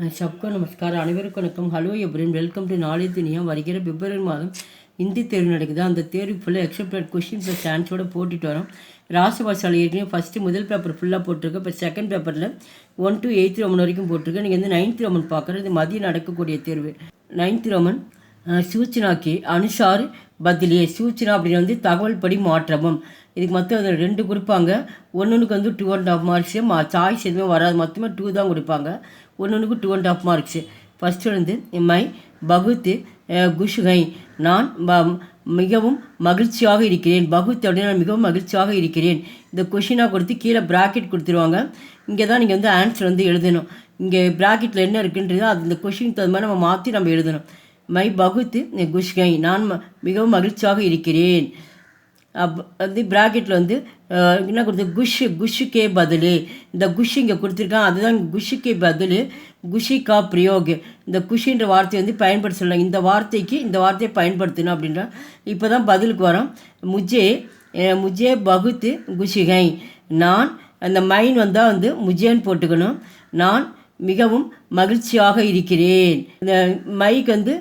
सबको नमस्कार அனைவருக்கும் வணக்கம். ஹலோ எப்ரின், வெல்கம் டு நாலேஜ் துனியா. வருகிற பிப்ரவரி மாதம் ஹிந்தி தேர்வு நடக்குது. அந்த தேர்வு ஃபுல்லாக எக்ஸப்டட் கொஸ்டின் ப்ளஸ் ஆன்சரோட போட்டுட்டு வரோம். ராசபாஷாவில் ஏற்கனவே ஃபஸ்ட்டு முதல் பேப்பர் ஃபுல்லாக போட்டிருக்கேன். இப்போ செகண்ட் பேப்பரில் 1 to 8th ரோமன் வரைக்கும் போட்டிருக்கேன். நீங்கள் வந்து 9th ரோமன் பார்க்குறது. இது மதியம் நடக்கக்கூடிய தேர்வு. 9th ரோமன் சூச்சனாக்கு அனுசார் பதிலே. சூச்சனா அப்படின்னு வந்து தகவல் படி மாற்றமும். இதுக்கு மொத்தம் 2 கொடுப்பாங்க. ஒன்றுக்கு வந்து 2.5 மார்க்ஸு. சாய்ஸ் எதுவுமே வராது, மொத்தமாக 2 தான் கொடுப்பாங்க. ஒன்றுக்கு 2.5 மார்க்ஸு. ஃபஸ்ட்டு வந்து மை பகுத்து குஷுகை, நான் மிகவும் மகிழ்ச்சியாக இருக்கிறேன். பகுத் அப்படின்னா நான் மிகவும் மகிழ்ச்சியாக இருக்கிறேன். இந்த கொஷினாக கொடுத்து கீழே ப்ராக்கெட் கொடுத்துருவாங்க. இங்கே தான் நீங்கள் வந்து ஆன்சர் வந்து எழுதணும். இங்கே ப்ராக்கெட்டில் என்ன இருக்குன்றது அது இந்த கொஷினுக்கு தகுந்த மாதிரி நம்ம மாற்றி நம்ம எழுதணும். மை பகுத்து குஷ்கை, நான் மிகவும் மகிழ்ச்சியாக இருக்கிறேன். வந்து ப்ராக்கெட்டில் வந்து என்ன கொடுத்து குஷுக்கே பதில். இந்த குஷ் இங்கே கொடுத்துருக்கான், அதுதான் குஷுக்கே பதில். குஷிகா பிரயோக். இந்த குஷின்ற வார்த்தையை வந்து பயன்படுத்த சொல்லலாம். இந்த வார்த்தைக்கு இந்த வார்த்தையை பயன்படுத்தணும் அப்படின்ற. இப்போ தான் பதிலுக்கு வரோம். முஜே பகுத்து குஷிகை, நான் அந்த மைன் வந்தால் வந்து முஜேன்னு போட்டுக்கணும். நான் மிகவும் மகிழ்ச்சியாக இருக்கிறேன். இந்த மைக்கு வந்து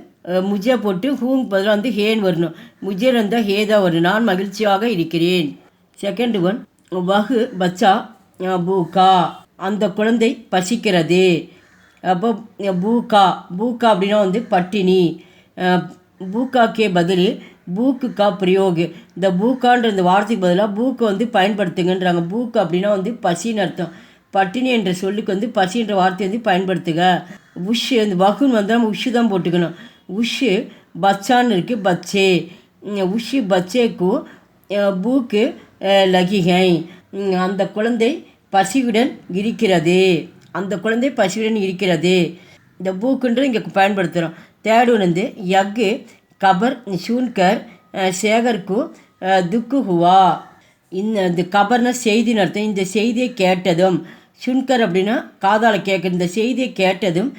முஜே போட்டு ஹூங் பதிலாக வந்து ஹேன் வரணும். முஜே இருந்தால் ஹே தான் வரணும். நான் மகிழ்ச்சியாக இருக்கிறேன். செகண்ட் ஒன், வகு பச்சா பூக்கா, அந்த குழந்தை பசிக்கிறது. அப்போ பூக்கா அப்படின்னா வந்து பட்டினி. பூக்காக்கே பதில் பூக்குக்கா பிரயோக். இந்த பூக்கான்ற இந்த வார்த்தைக்கு பதிலாக பூக்கு வந்து பயன்படுத்துங்கன்றாங்க. பூக்கு அப்படின்னா வந்து பசின்னு அர்த்தம். பட்டினி என்ற சொல்லுக்கு வந்து பசின்ற வார்த்தை வந்து பயன்படுத்துக. உஷ் இந்த வகுன்னு வந்தால் நம்ம உஷு தான் போட்டுக்கணும். உஷு பச்சான்னு இருக்குது, பச்சே. உஷு பச்சேக்கு பூக்கு லகிகை, அந்த குழந்தை பசியுடன் இருக்கிறது. அந்த குழந்தை பசியுடன் இருக்கிறது. இந்த பூக்குன்றது இங்கே பயன்படுத்துகிறோம். தேர்ட் ஒன் வந்து யக்கு கபர் சூன்கர் சேகருக்கு துக்கு ஹுவா. இந்த கபர்னா செய்தின்னு அர்த்தம். இந்த செய்தியை கேட்டதும், சுன்கர் அப்படின்னா காதால் கேட்குற, இந்த செய்தியை கேட்டதும்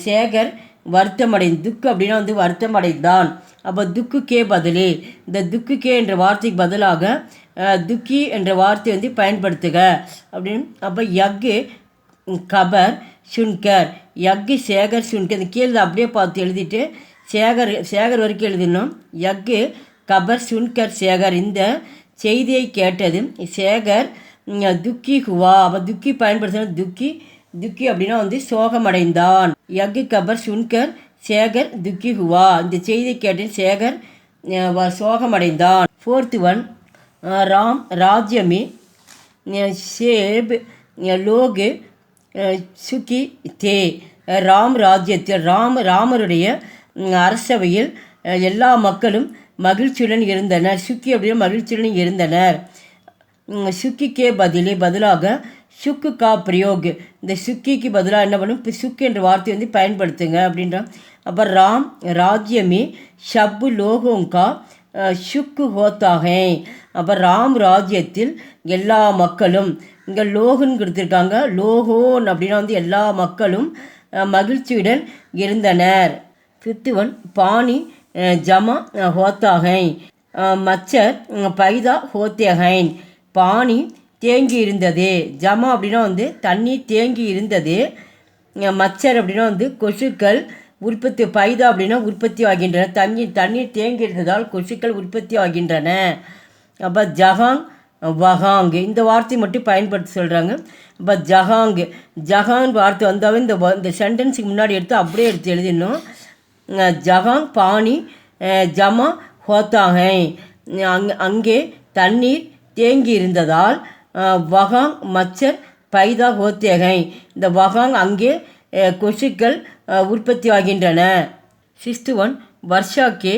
சேகர் வருத்தமடைந்து, துக்கு அப்படின்னா வந்து வருத்தமடைந்தான். அப்போ துக்குக்கே பதிலே. இந்த துக்குக்கே என்ற வார்த்தைக்கு பதிலாக துக்கி என்ற வார்த்தை வந்து பயன்படுத்துக அப்படின்னு. அப்போ யக்கு கபர் சுன்கர், யக்கு சேகர் சுன்கர். இந்த கீழே அப்படியே பார்த்து எழுதிட்டு சேகர் வரைக்கும் எழுதினோம். யக்கு கபர் சுன்கர் சேகர், இந்த செய்தியை கேட்டது சேகர் துக்கி ஹுவா. அப்போ துக்கி பயன்படுத்தின துக்கி அப்படின்னா வந்து சோகமடைந்தான். யக்கு கபர் சுன்கர் சேகர் துக்கி ஹுவா, இந்த செய்தியை கேட்டது சேகர் சோகமடைந்தான். ஃபோர்த் ஒன், ராம் ராஜ்யமே சேப் லோக் சுகி தே. ராம் ராஜ்யத்தில் ராமருடைய அரசவையில் எல்லா மக்களும் மகிழ்ச்சியுடன் இருந்தனர். சுக்கி அப்படின்னா மகிழ்ச்சியுடன் இருந்தனர். சுக்கிக்கே பதிலாக சுக்குக்கா பிரயோக். இந்த சுக்கிக்கு பதிலாக என்ன பண்ணும், இப்போ சுக்கு என்ற வார்த்தை வந்து பயன்படுத்துங்க அப்படின்றான். அப்போ ராம் ராஜ்யமே ஷப்பு லோகோங்கா சுக்கு ஹோத்தாகே. அப்போ ராம் ராஜ்யத்தில் எல்லா மக்களும், இங்கே லோகன்னு கொடுத்துருக்காங்க. லோகோன் அப்படின்னா வந்து எல்லா மக்களும் மகிழ்ச்சியுடன் இருந்தனர். ஃபிஃப்த் ஒன், பானி ஜமா ஹோத்தாகை, மச்சர் பைதா ஹோத்தேகைன். பானி தேங்கி இருந்தது. ஜமா அப்படின்னா வந்து தண்ணீர் தேங்கி இருந்தது. மச்சர் அப்படின்னா வந்து கொசுக்கள் உற்பத்தி. பைதா அப்படின்னா உற்பத்தி ஆகின்றன. தண்ணீர் தேங்கி இருந்ததால் கொசுக்கள் உற்பத்தி ஆகின்றன. அப்போ ஜஹாங் வஹாங், இந்த வார்த்தை மட்டும் பயன்படுத்த சொல்கிறாங்க. அப்போ ஜஹாங் வார்த்தை வந்தாவே இந்த சென்டென்ஸுக்கு முன்னாடி எடுத்து அப்படியே எடுத்து எழுதிடணும். ஜஹாங் பானி ஜமா ஹோத்தாகை, அங்கே தண்ணீர் தேங்கி இருந்ததால். வஹாங் மச்சர் பைதா ஹோத்தேகை, இந்த வஹாங் அங்கே கொசுக்கள் உற்பத்தி ஆகின்றன. சிக்ஸ்த் ஒன், வர்ஷாக்கே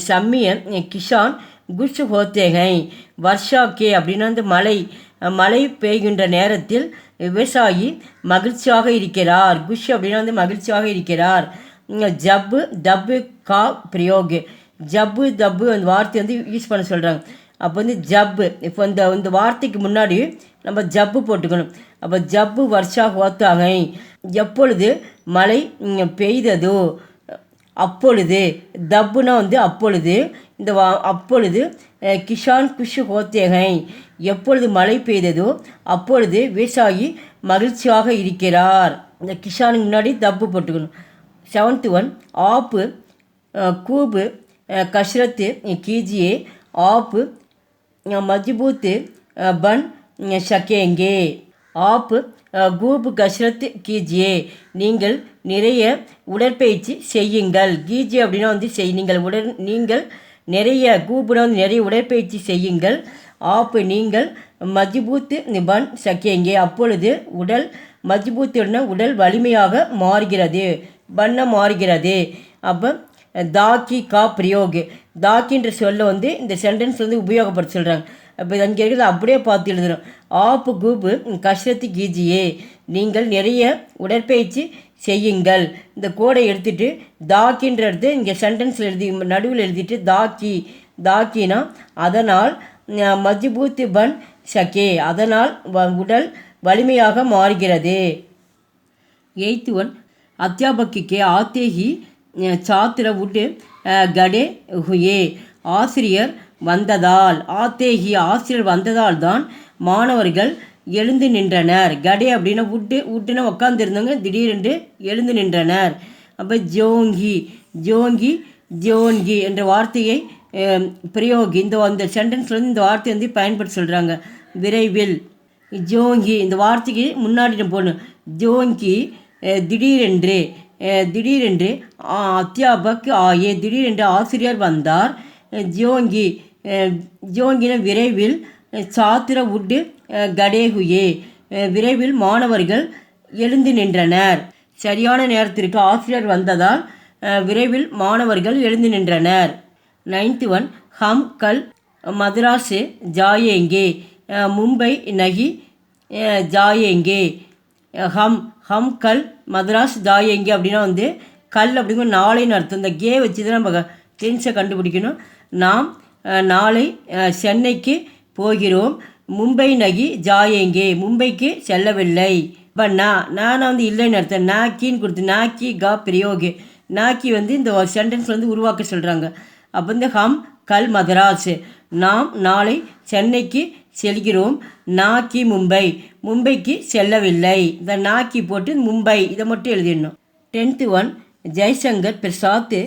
சம்மியன் கிஷான் குஷ் ஹோத்தேகை. வர்ஷாக்கே அப்படின்னா அந்த மழை பெய்கின்ற நேரத்தில் விவசாயி மகிழ்ச்சியாக இருக்கிறார். குஷ் அப்படின்னா வந்து மகிழ்ச்சியாக இருக்கிறார். டப்பு கா பிரயோக். டப்பு அந்த வார்த்தை வந்து யூஸ் பண்ண சொல்கிறாங்க. அப்போ வந்து ஜப்பு, இப்போ இந்த வார்த்தைக்கு முன்னாடி நம்ம ஜப்பு போட்டுக்கணும். அப்போ ஜப்பு வர்ஷா ஹோத்தாகை, எப்பொழுது மழை பெய்ததோ அப்பொழுது. தப்புனா வந்து அப்பொழுது. இந்த அப்பொழுது கிஷான் குஷ் ஹோத்தேகை, எப்பொழுது மழை பெய்ததோ அப்பொழுது விவசாயி மகிழ்ச்சியாக இருக்கிறார். இந்த கிஷானுக்கு முன்னாடி தப்பு போட்டுக்கணும். 7th ஒன் ஆப்பு கூபு கஷ்ரத்து கீஜியே ஆப்பு மஜ்பூத் பன் ஷக்கேங்கே. ஆப் கூப் கஷ்ரத் கீஜியே நீங்கள் நிறைய உடற்பயிற்சி செய்யுங்கள். கீஜியே அப்படின்னா வந்து நீங்கள் நிறைய கூப்புனா வந்து நிறைய உடற்பயிற்சி செய்யுங்கள். ஆப் நீங்கள் மஜ்பூத் பன் ஷக்கேங்கே அப்பொழுது உடல் மஜ்பூத்துன்னா உடல் வலிமையாக மாறுகிறது, பண்ண மாறுகிறது. அப்போ தாக்கி கா பிரயோக் தாக்கின்ற சொல்ல வந்து இந்த சென்டென்ஸ் வந்து உபயோகப்படுத்த சொல்கிறாங்க. அப்போ அங்கே இருக்கிறது அப்படியே பார்த்து எழுதுகிறோம். ஆப்பு கூப்பு கஷ்ரத்து கீஜியே நீங்கள் நிறைய உடற்பயிற்சி செய்யுங்கள். இந்த கோடை எடுத்துகிட்டு தாக்கின்றது இங்கே சென்டென்ஸில் நடுவில் எழுதிட்டு தாக்கினா அதனால் மஜ்பூத் பன் ஷக்கே அதனால் உடல் வலிமையாக மாறுகிறது. 8th ஒன் அத்தியாபக்கிக்கே ஆத்தேஹி சாத்திர உட் கடே ஹுயே ஆசிரியர் வந்ததால் ஆசிரியர் வந்ததால் தான் மாணவர்கள் எழுந்து நின்றனர். கடே அப்படின்னா உட்டுன்னு உட்காந்துருந்தவங்க திடீரென்று எழுந்து நின்றனர். அப்போ ஜோங்கி என்ற வார்த்தையை பிரயோகி இந்த சென்டென்ஸில் வந்து இந்த வார்த்தையை வந்து பயன்படுத்த சொல்கிறாங்க. விரைவில் ஜோங்கி இந்த வார்த்தைக்கு முன்னாடி போடணும். ஜோங்கி திடீரென்று அத்தியாபக் ஆயே திடீரென்று ஆசிரியர் வந்தார். ஜோங்கின விரைவில் சாத்திர உட் கடேகுயே விரைவில் மாணவர்கள் எழுந்து நின்றனர். சரியான நேரத்திற்கு ஆசிரியர் வந்ததால் விரைவில் மாணவர்கள் எழுந்து நின்றனர். 9th ஒன் ஹம் கல் மദ്രാஸ் ஜாயேங்கே மும்பை நகி ஜாயேங்கே. ஹம் கல் மദ്രാஸ் ஜாயேங்கே அப்படின்னா வந்து கல் அப்படிங்கிற நாளைன்னு அர்த்தம். இந்த கே வச்சு தான் நம்ம டென்ஸை கண்டுபிடிக்கணும். நாம் நாளை சென்னைக்கு போகிறோம். மும்பை நகி ஜாயேங்கே மும்பைக்கு செல்லவில்லை. இப்போ நான் வந்து இல்லைன்னு அர்த்தம். நாக்கின்னு கொடுத்து நாக்கி கா பிரயோகே நாக்கி வந்து இந்த சென்டென்ஸ் வந்து உருவாக்க சொல்கிறாங்க. அப்போ இந்த ஹம் கல் மദ്രാஸ் நாம் நாளை சென்னைக்கு செல்கிறோம். நாக்கி மும்பைக்கு செல்லவில்லை. இந்த நாக்கி போட்டு மும்பை இதை மட்டும் எழுதிடணும். 10th ஒன் ஜெய்சங்கர் பிரசாத்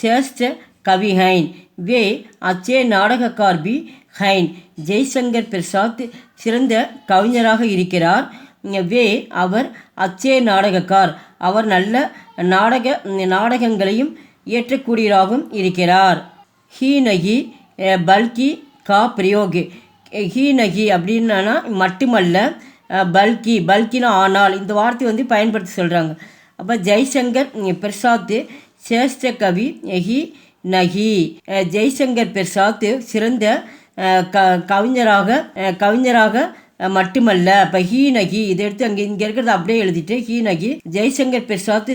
சேஷ்ட கவி ஹைன் வே அச்சே நாடகக்கார் பி ஹைன். ஜெய்சங்கர் பிரசாத் சிறந்த கவிஞராக இருக்கிறார். வே அவர் அச்சே நாடகக்கார் அவர் நல்ல நாடகங்களையும் இயற்றக்கூடியவராகவும் இருக்கிறார். ஹீ நகி பல்கி கா பிரயோக் ஹீ நகி அப்படின்னா மட்டுமல்ல பல்கினா ஆனால் இந்த வார்த்தை வந்து பயன்படுத்த சொல்கிறாங்க. அப்போ ஜெய்சங்கர் பிரசாத் சேஷ்ட கவி ஹி நகி ஜெய்சங்கர் பிரசாத் சிறந்த கவிஞராக மட்டுமல்ல. இப்போ ஹீ நகி இதை எடுத்து இங்கே இருக்கிறத அப்படியே எழுதிட்டு ஹீ நகி ஜெய்சங்கர் பிரசாத்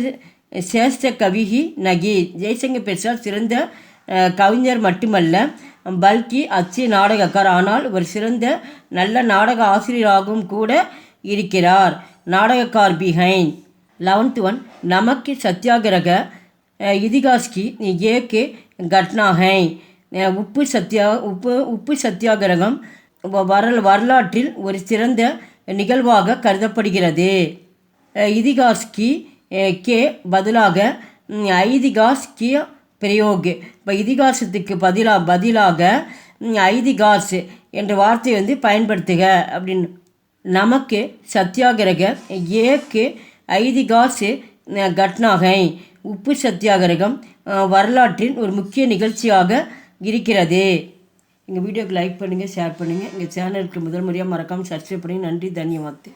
சேஷ்ட கவி ஹி நகி ஜெய்சங்கர் பிரசாத் சிறந்த கவிஞர் மட்டுமல்ல பல்கி அச்சு நாடகக்கார் ஆனால் ஒரு சிறந்த நல்ல நாடக ஆசிரியராகவும் கூட இருக்கிறார். நாடகக்கார் பிஹைன். 11th ஒன் நமக்கு சத்தியாகிரக இதிகாஸ்கி ஏகே கட்னா ஹை. உப்பு சத்தியாகிரகம் வரலாற்றில் ஒரு சிறந்த நிகழ்வாக கருதப்படுகிறது. இதிகாஸ்கி கே பதிலாக ஐதிகாஸ்கிய பிரயோக். இப்போ இதிகாசத்துக்கு பதிலாக ஐதிகாஸ் என்ற வார்த்தையை வந்து பயன்படுத்துக அப்படின்னு. நமக்கு சத்தியாகிரக ஏக்கு ஐதிகாஸ் கட்னாகை உப்பு சத்தியாகிரகம் வரலாற்றின் ஒரு முக்கிய நிகழ்ச்சியாக இருக்கிறது. எங்கள் வீடியோக்கு லைக் பண்ணுங்கள், ஷேர் பண்ணுங்கள். எங்கள் சேனலுக்கு முதல் முறையாக மறக்காமல் சப்ஸ்கிரைப் பண்ணுங்கள். நன்றி, தன்யவாத்.